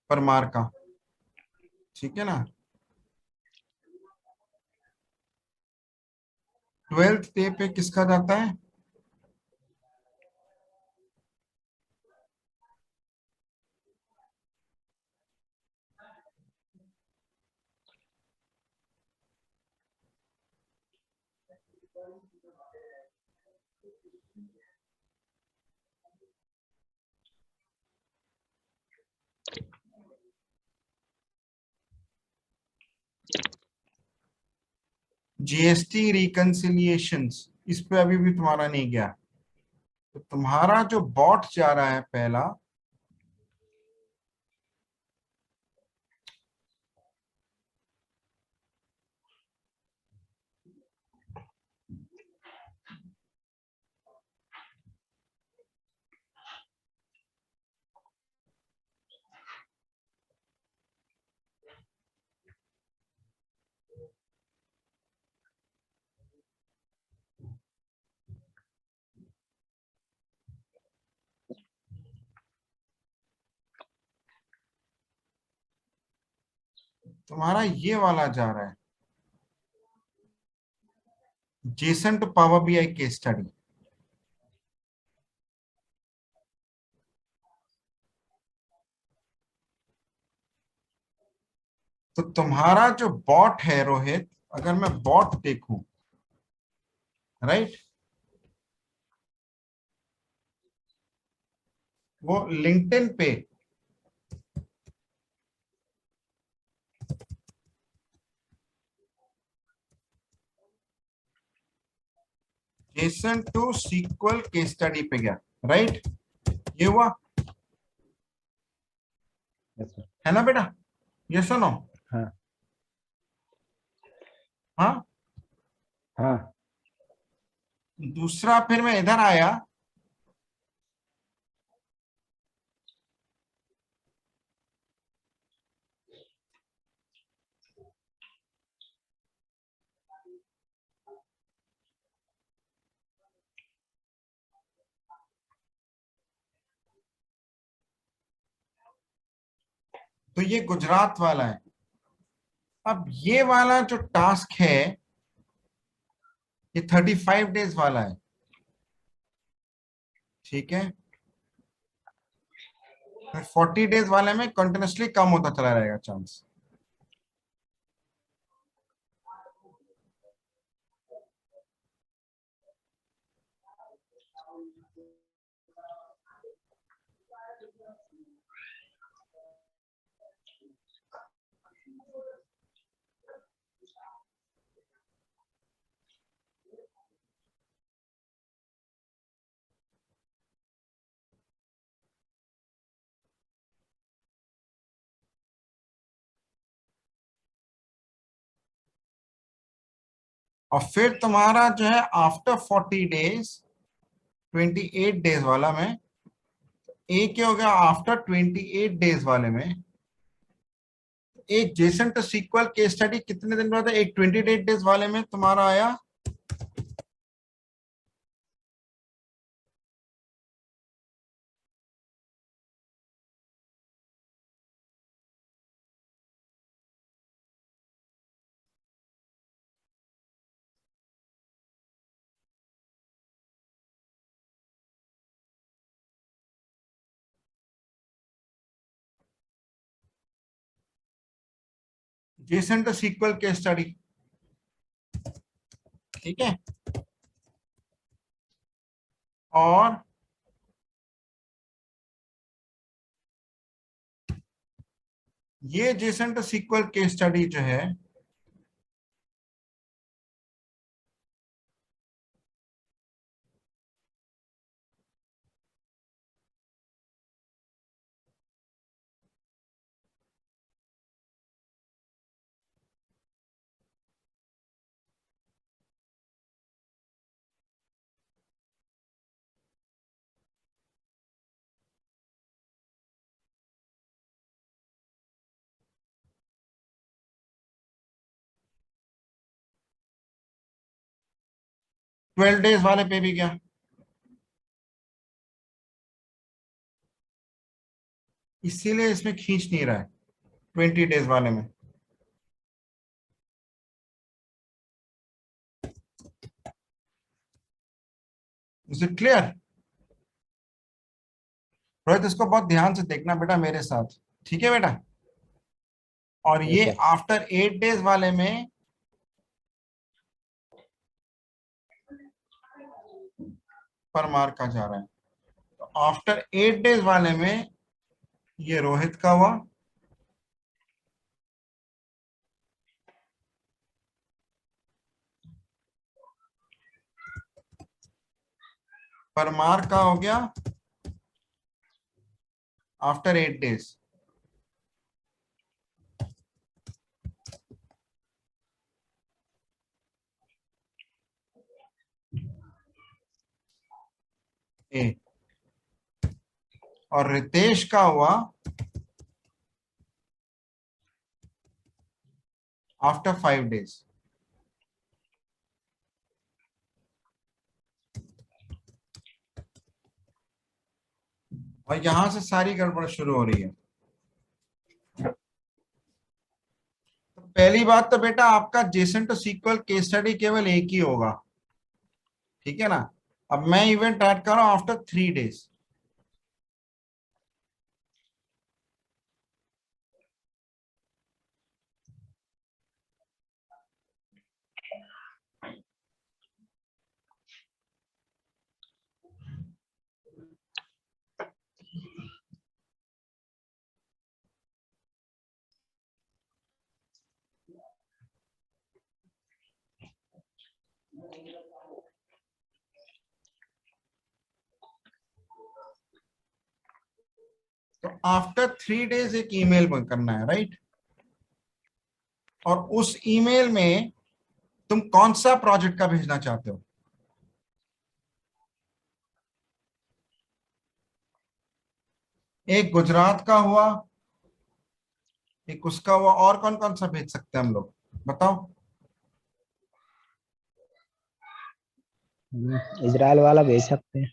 परमार का, ठीक है ना। 12th डे पे किसका जाता है? जीएसटी रिकंसिलिएशंस, इस पे अभी भी तुम्हारा नहीं गया। तो तुम्हारा जो बॉट जा रहा है पहला, तुम्हारा ये वाला जा रहा है JSON to Power BI case study. तो तुम्हारा जो बॉट है रोहित, अगर मैं बॉट देखूं, राइट, वो लिंक्डइन पे JSON to SQL case study पे गया, राइट, ये हुआ यस सर। है ना बेटा, ये सुनो। हाँ हाँ, हाँ। दूसरा फिर मैं इधर आया, तो ये गुजरात वाला है। अब ये वाला जो टास्क है, ये 35 डेज वाला है, ठीक है। 40 डेज वाले में कंटिन्यूसली कम होता चला रहेगा चांस। और फिर तुम्हारा जो है आफ्टर 40 डेज, 28 डेज वाला में, एक क्या हो गया आफ्टर 28 डेज वाले में, एक JSON to SQL case study कितने दिन बाद है? एक 28 डेज वाले में तुम्हारा आया JSON to SQL case study, ठीक है। और ये JSON to SQL case study जो है, ट्वेल्व डेज वाले पे भी गया। इसीलिए इसमें खींच नहीं रहा है 20 डेज वाले में। Is it clear? रोहित इसको बहुत ध्यान से देखना बेटा मेरे साथ, ठीक है बेटा? और यस ये सर। आफ्टर 8 डेज वाले में परमार का जा रहा है। तो आफ्टर 8 डेज वाले में ये रोहित का हुआ, परमार का हो गया आफ्टर 8 डेज। ए, और रितेश का हुआ आफ्टर 5 डेज। और यहां से सारी गड़बड़ शुरू हो रही है। तो पहली बात तो बेटा आपका JSON to SQL case study केवल एक ही होगा, ठीक है ना? अब मैं इवेंट ऐड कर रहा हूं आफ्टर 3 डेज। तो आफ्टर 3 डेज एक ईमेल करना है, राइट? और उस ईमेल में तुम कौन सा प्रोजेक्ट का भेजना चाहते हो? एक गुजरात का हुआ, एक उसका हुआ, और कौन कौन सा भेज सकते हैं हम लोग, बताओ? इजराइल वाला भेज सकते हैं।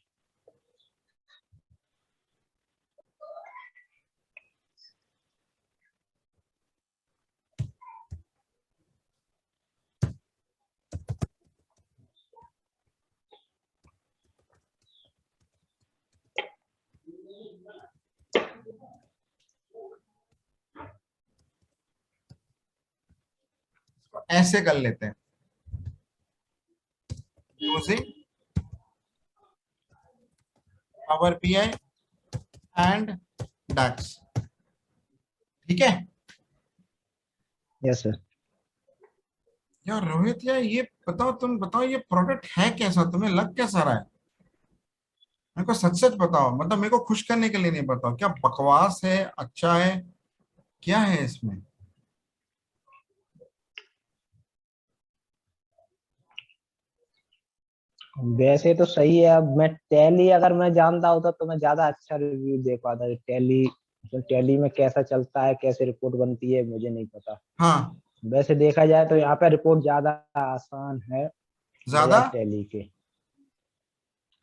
ऐसे कर लेते हैं, यूजिंग पावर बीआई एंड डैक्स, ठीक है? Yes sir. यार रोहित यार ये बताओ, तुम बताओ ये प्रोडक्ट है कैसा, तुम्हें लग कैसा रहा है? मेरे को सच सच बताओ, मतलब मेरे को खुश करने के लिए नहीं, बताओ क्या बकवास है, अच्छा है, क्या है इसमें? वैसे तो सही है। अब मैं टैली अगर मैं जानता होता तो मैं ज्यादा अच्छा रिव्यू दे पाता। टैली टैली में कैसा चलता है, कैसे रिपोर्ट बनती है, मुझे नहीं पता। हाँ, वैसे देखा जाए तो यहाँ पे रिपोर्ट ज्यादा आसान है ज्यादा बगैर टैली के।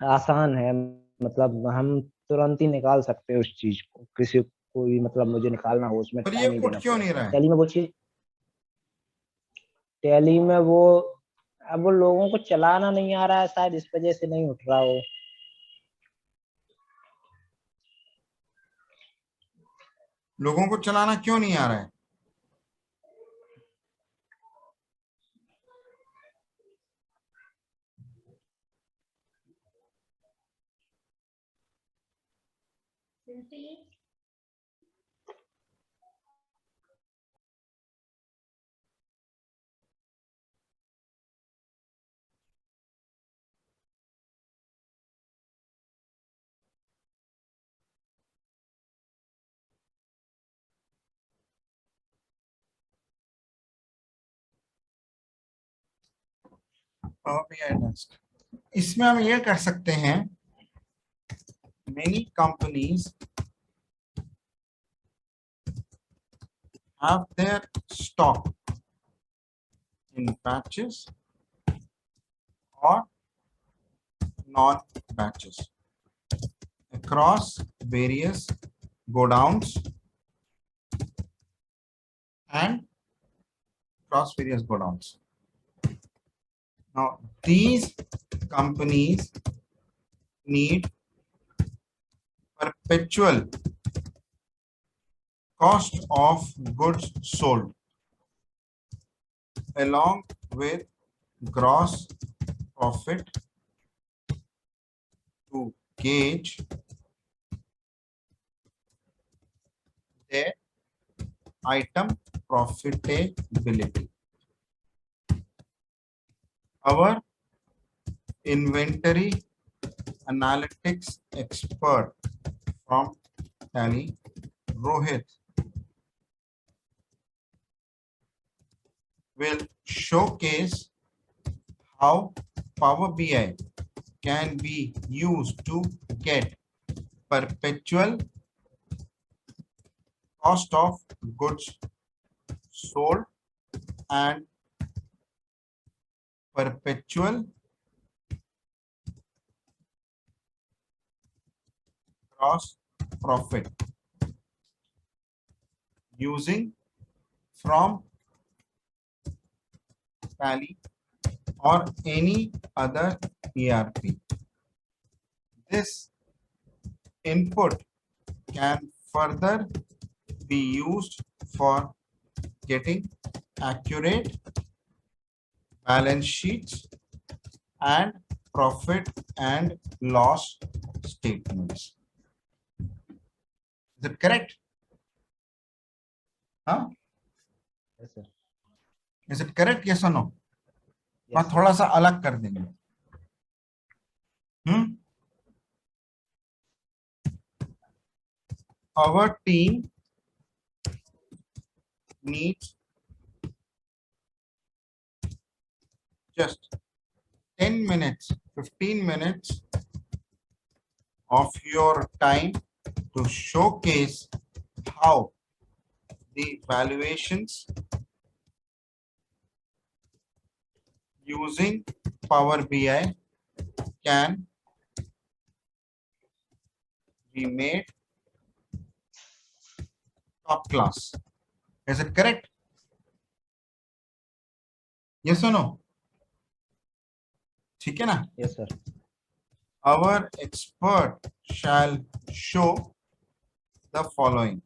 आसान है, मतलब हम तुरंत ही निकाल सकते हैं उस चीज को। किसी को भी मतलब मुझे निकालना हो उसमें पर ये टाइम नहीं उठ देना क्यों नहीं पड़ेगा। रहा है? टैली में वो चीज, टैली में वो, अब वो लोगों को चलाना नहीं आ रहा है शायद, इस वजह से नहीं उठ रहा वो। लोगों को चलाना क्यों नहीं आ रहा है? Power BI next. इसमें हम ये कर सकते हैं, many companies have their stock in batches or non batches across various go downs and cross various go downs. Now these companies need perpetual cost of goods sold along with gross profit to gauge their item profitability. Our inventory analytics expert from Tally, Rohit, will showcase how Power BI can be used to get perpetual cost of goods sold and perpetual gross profit using from Tally or any other ERP. This input can further be used for getting accurate balance sheets and profit and loss statements. Is it correct? Huh? Yes, sir. Is it correct? Yes or no? Yes, मैं sir. थोड़ा सा अलग कर देंगे. Our team needs just 10 minutes, 15 minutes of your time to showcase how the valuations using Power BI can be made top class. Is it correct? Yes or no? ठीक है ना? Yes, sir. Our expert shall show the following: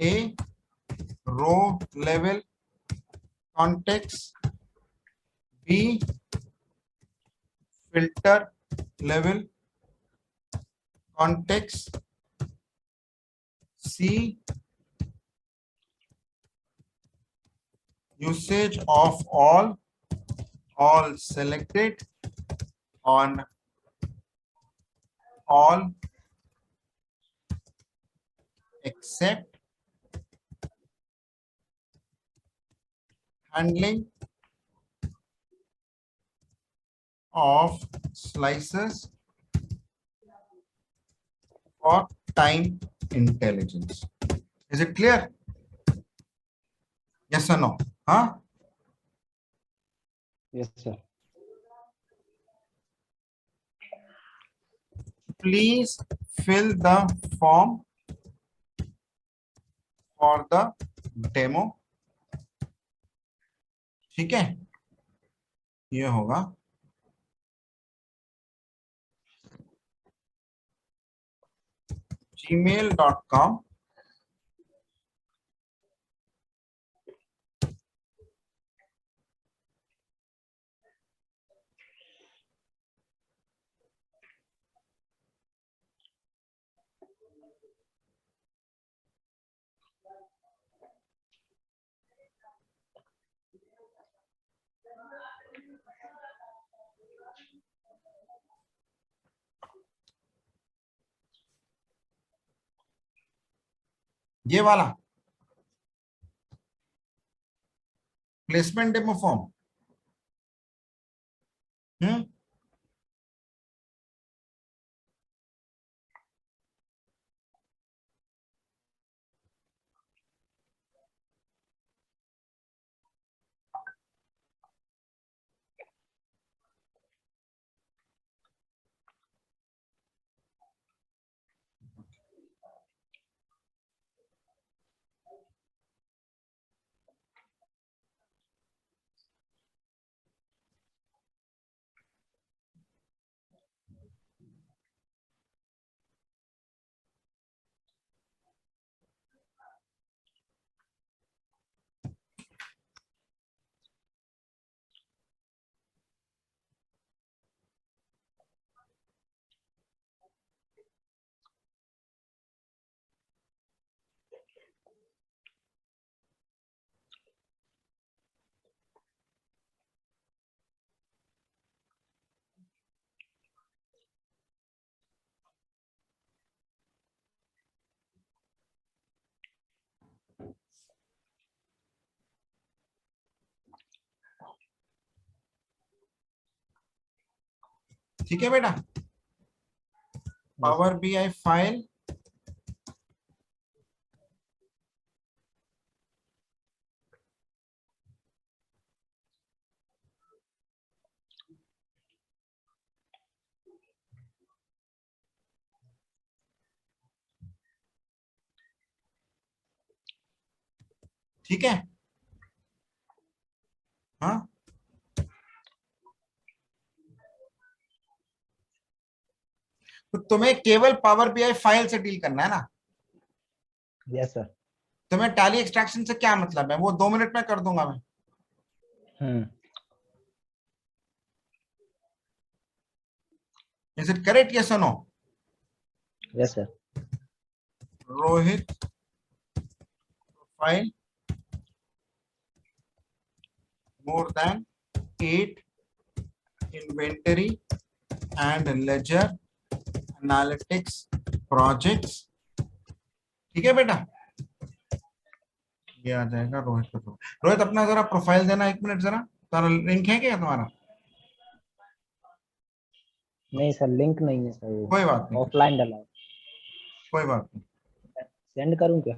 A, row level context; B, filter level context; C, usage of all selected on all except handling of slices for time intelligence. Is it clear? Yes or no? Huh? Yes, sir. Please fill the form for the demo. ठीक है, ये होगा gmail.com ये वाला placement demo form. ठीक है बेटा, power BI file ठीक है। हाँ, तो तुम्हें केवल पावर BI फाइल से डील करना है ना। Yes sir. तुम्हें टैली एक्सट्रैक्शन से क्या मतलब है, वो 2 मिनट में कर दूंगा मैं। इज इट करेक्ट, यस और no? Yes sir. Rohit file more than 8 inventory and ledger analytics projects। ठीक है बेटा, ये आ जाएगा रोहित का। रोहित अपना जरा प्रोफाइल देना, 1 मिनट जरा। तुम्हारा लिंक है क्या तुम्हारा? नहीं सर, लिंक नहीं है सर, वो कोई बात नहीं, ऑफलाइन डला है। कोई बात नहीं। सेंड करूं क्या?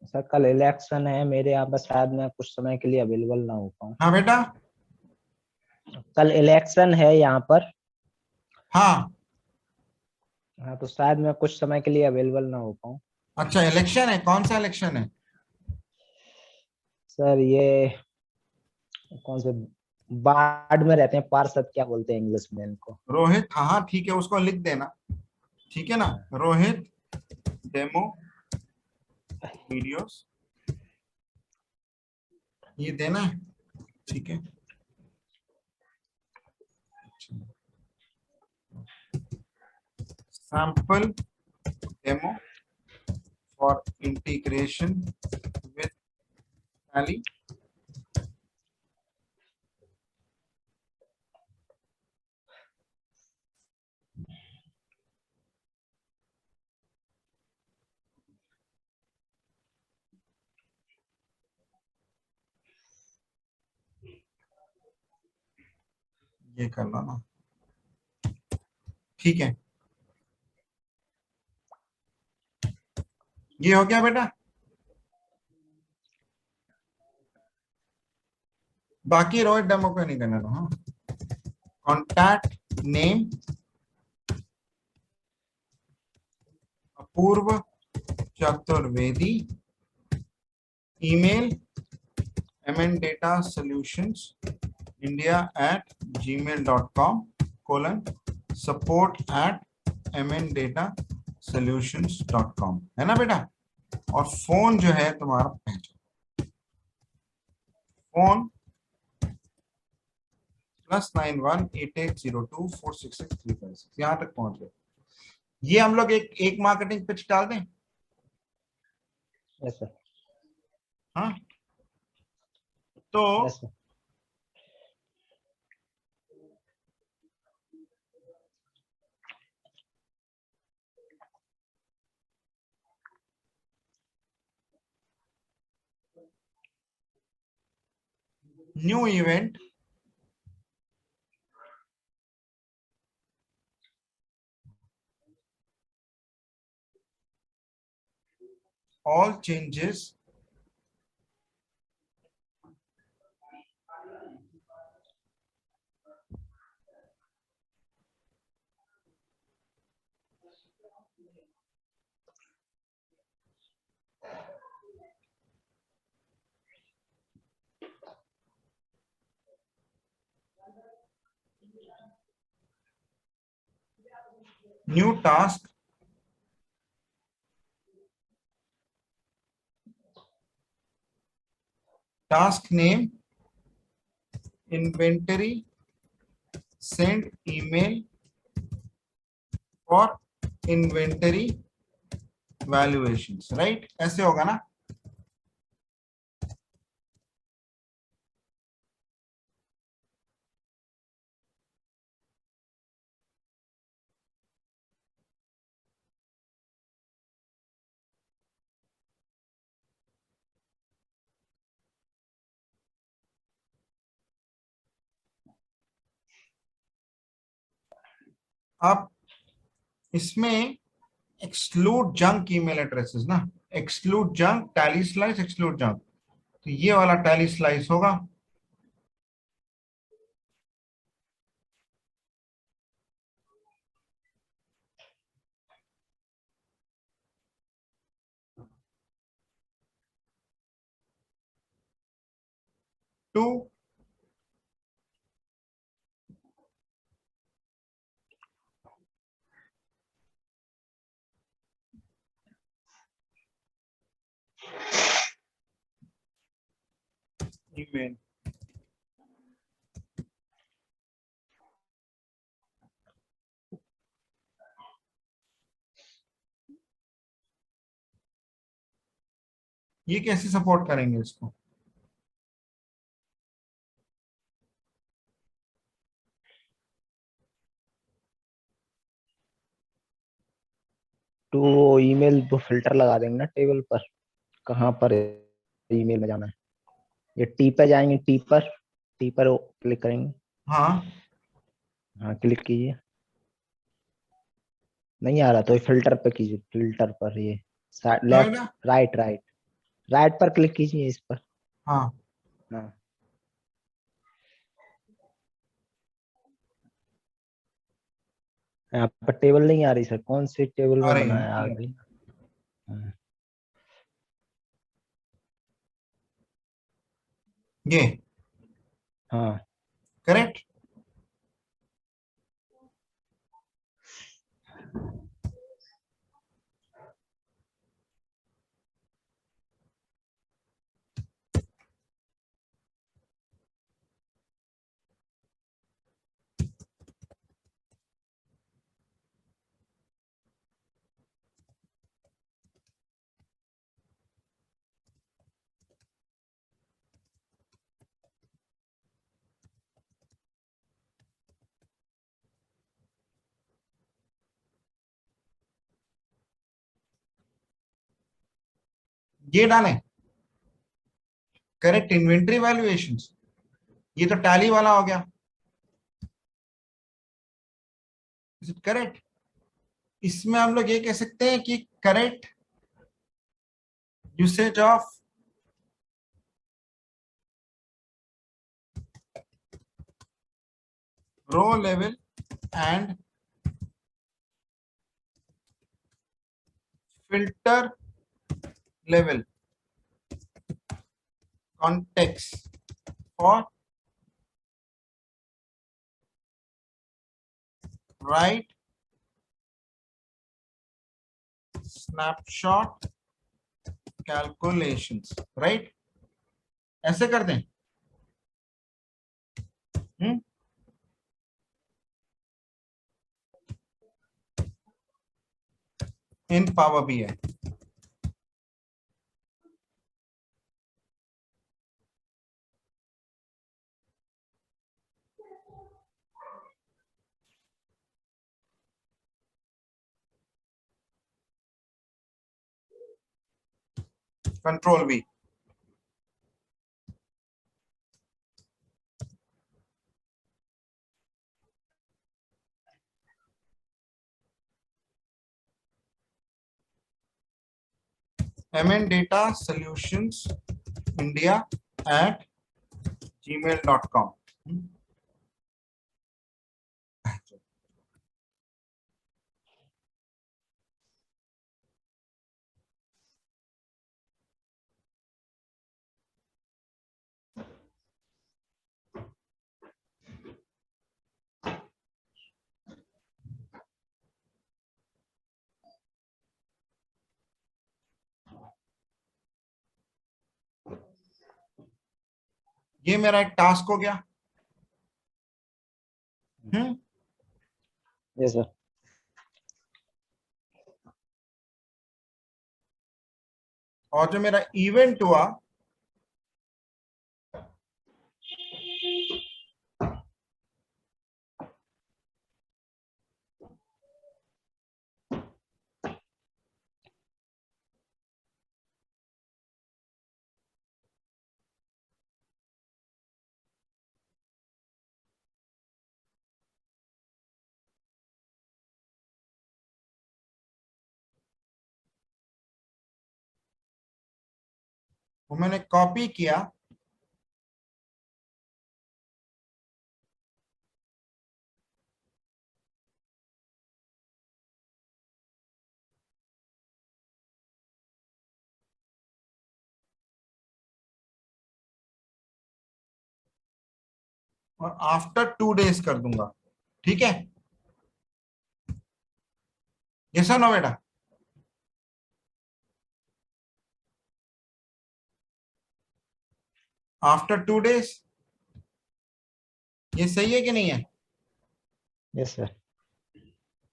सर कल इलेक्शन है मेरे यहाँ पर, शायद मैं कुछ समय के लिए अवेलेबल ना हो पाऊँ। हाँ बेटा। कल इलेक्शन है यहाँ पर। हाँ, हाँ, तो शायद मैं कुछ समय के लिए अवेलेबल ना हो पाऊँ। अच्छा इलेक्शन है, कौन सा इलेक्शन है? सर ये कौन से वार्ड में रहते हैं, पार्षद क्या बोलते हैं इंग्लिश में इनको? रोहित, हाँ हाँ ठीक है, उसको लिख देना। ठीक है ना, रोहित डेमो वीडियोस, ये देना है। ठीक है, sample demo for integration with Tally। ये कर लो ना, ठीक है। ये हो गया बेटा। बाकी रोहित डेमो को नहीं करना। हाँ, कॉन्टैक्ट नेम अपूर्व चतुर्वेदी, ईमेल mndataSolutions@gmail.com: support@mndataSolutions.com, है ना बेटा। और फोन जो है तुम्हारा पहचान, फोन +918802466356, यहां तक पहुंच गए। ये हम लोग एक एक मार्केटिंग पिच डाल दें। Yes sir. हाँ, तो yes sir. New event, all changes new task, task name, inventory, send email और इन्वेंटरी वैल्यूएशंस, राइट? ऐसे होगा ना? अब इसमें एक्सक्लूड जंक ईमेल एड्रेसेस ना, exclude junk, tally slice, exclude junk, तो ये वाला टैली स्लाइस होगा। टू ईमेल, ये कैसे सपोर्ट करेंगे इसको? तो ईमेल तो फिल्टर लगा देंगे ना टेबल पर, कहाँ पर ईमेल में जाना है। ये टी पे जाएंगे, टी पर क्लिक करेंगे। हाँ, हाँ क्लिक कीजिए। नहीं आ रहा तो फिल्टर पे कीजिए, फिल्टर पर ये left, Noida, right right, right पर क्लिक कीजिए इस पर। हाँ, हाँ यहाँ पर टेबल नहीं आ रही सर, कौन सी टेबल आ में रही है, बनाया, आ गई। हाँ, ये हाँ करेक्ट। ये डालें, करेक्ट इन्वेंटरी वैल्यूएशंस, ये तो टैली वाला हो गया। Is it correct? इसमें हम लोग ये कह सकते हैं कि correct usage of row level and filter level context for write snapshot calculations, right? ऐसे कर दें। In power BI, control V, MN Data Solutions India at gmail.com। ये मेरा एक टास्क हो गया। हम्म। Yes sir. और जो मेरा इवेंट हुआ, वो मैंने कॉपी किया, और आफ्टर 2 डेज कर दूंगा। ठीक है, ये सर नो बेटा। आफ्टर 2 डेज, ये सही है कि नहीं है? Yes sir.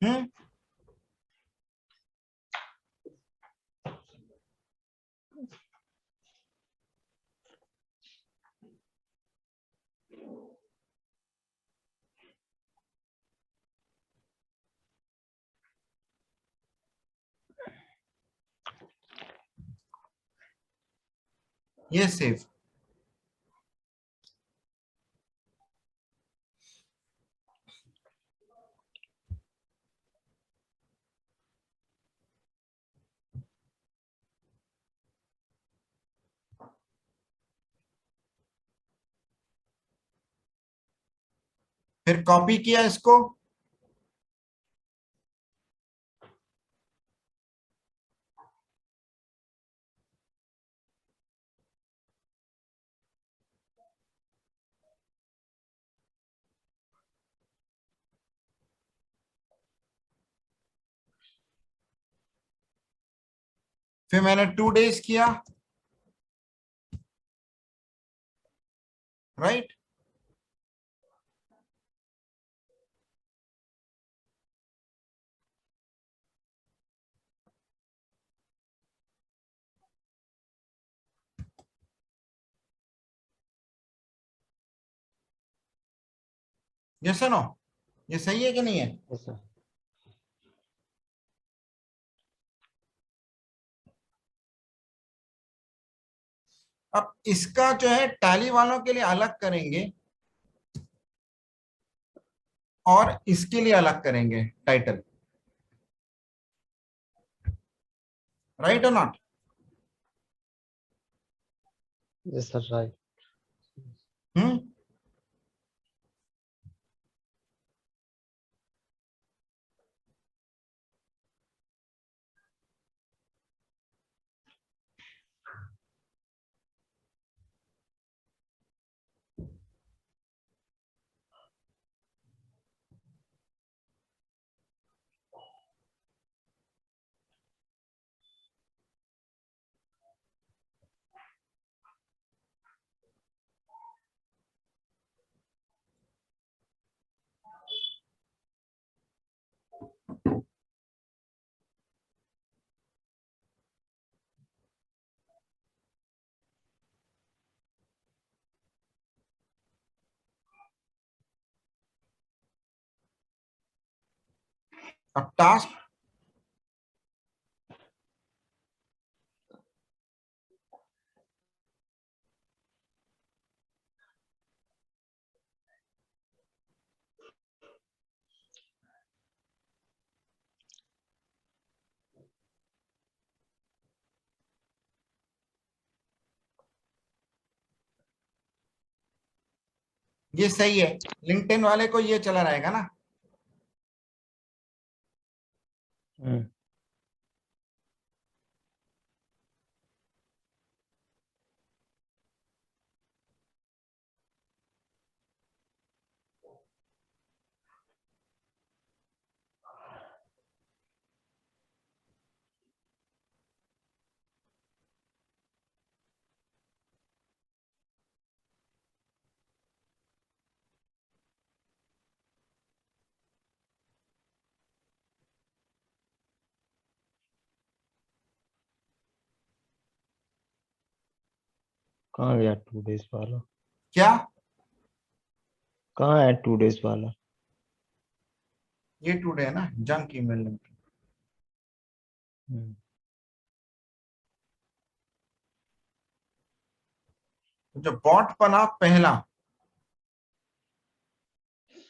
हम्म। ये सेव। फिर कॉपी किया इसको, फिर मैंने 2 डेज किया, राइट। ये सुनो, ये सही है कि नहीं है? Yes sir. अब इसका जो है टैली वालों के लिए अलग करेंगे और इसके लिए अलग करेंगे टाइटल, राइट और not? Yes sir right. Hmm. अब टास्क, ये सही है। लिंक्डइन वाले को ये चला रहेगा ना? हम्म। कहाँ गया 2 days वाला? क्या? कहाँ है 2 days वाला? ये टुडे है ना, जंक ईमेल लिंक। हम्म, जो बॉट बना पहला,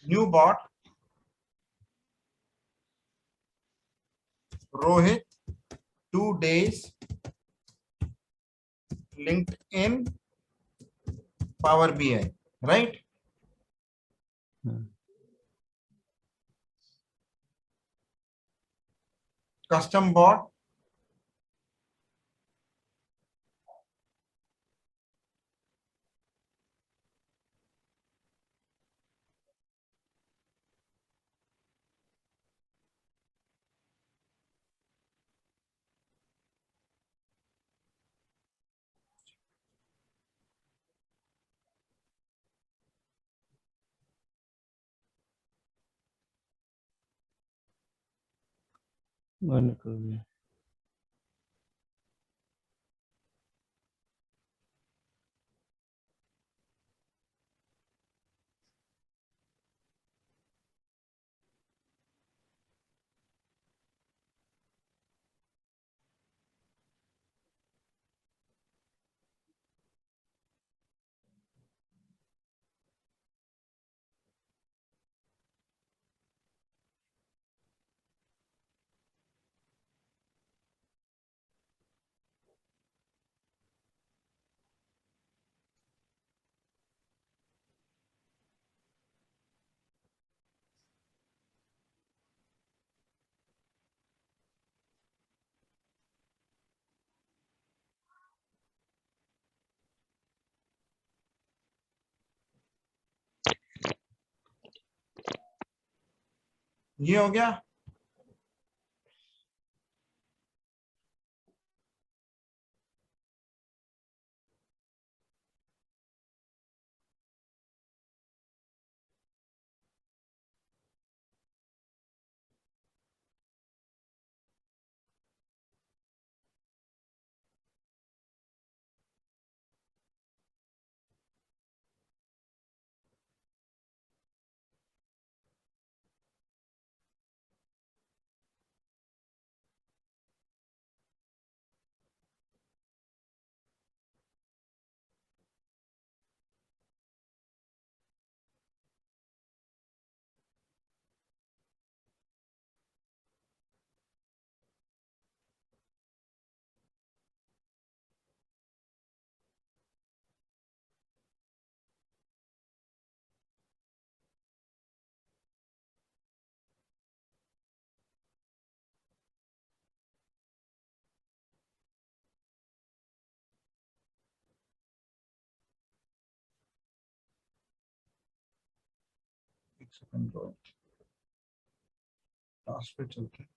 new bot, Rohit 2 days linked in Power BI, right? Hmm, Custom bot, बंद कर दिया। ये हो गया। एक सेकंड, लास्ट पे चलते हैं।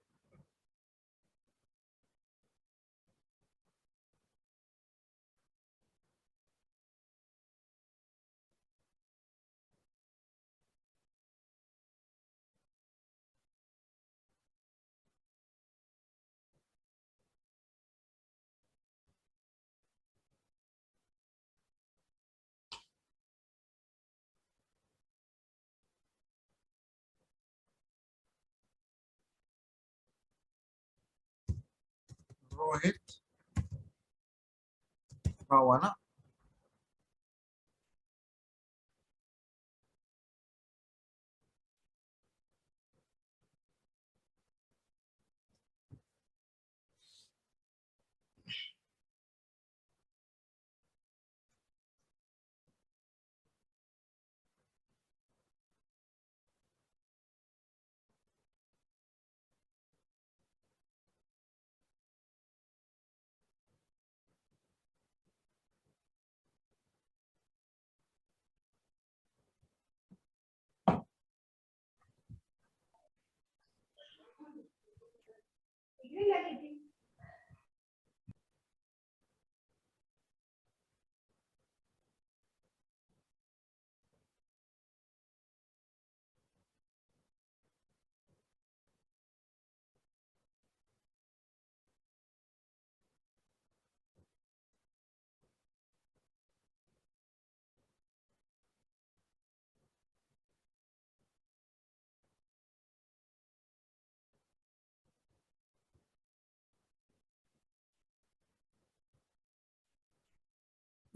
रोहित का हुआ ना?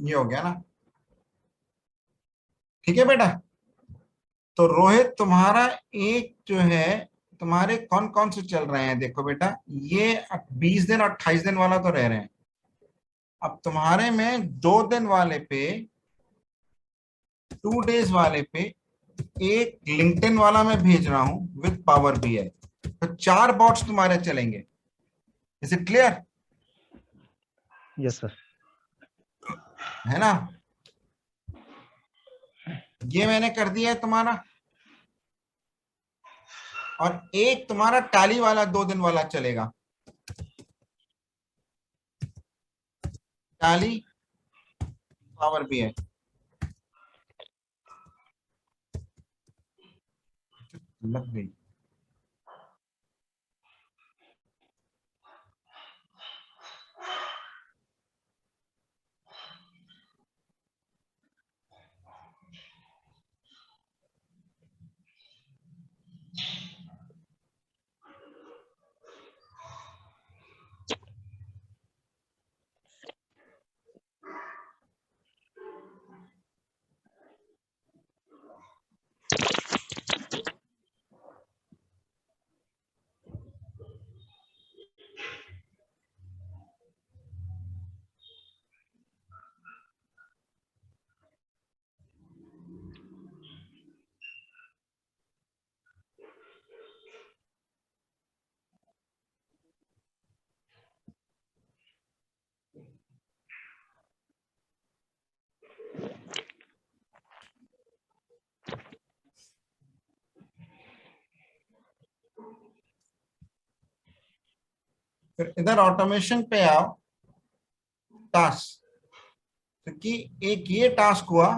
ये हो गया ना, ठीक है बेटा। तो रोहित तुम्हारा एक जो है, तुम्हारे कौन कौन से चल रहे हैं देखो बेटा, ये 20 दिन और 28 दिन वाला तो रह रहे हैं। अब तुम्हारे में 2 दिन वाले पे, 2 डेज वाले पे एक लिंक्डइन वाला मैं भेज रहा हूं विद पावर बीआई। तो 4 बॉट्स तुम्हारे चलेंगे। Is it clear? Yes sir. है ना, ये मैंने कर दिया है तुम्हारा। और एक तुम्हारा टैली वाला 2 दिन वाला चलेगा, टैली पावर बीआई। लग गई। फिर इधर ऑटोमेशन पे आओ, टास्क। क्योंकि एक ये टास्क हुआ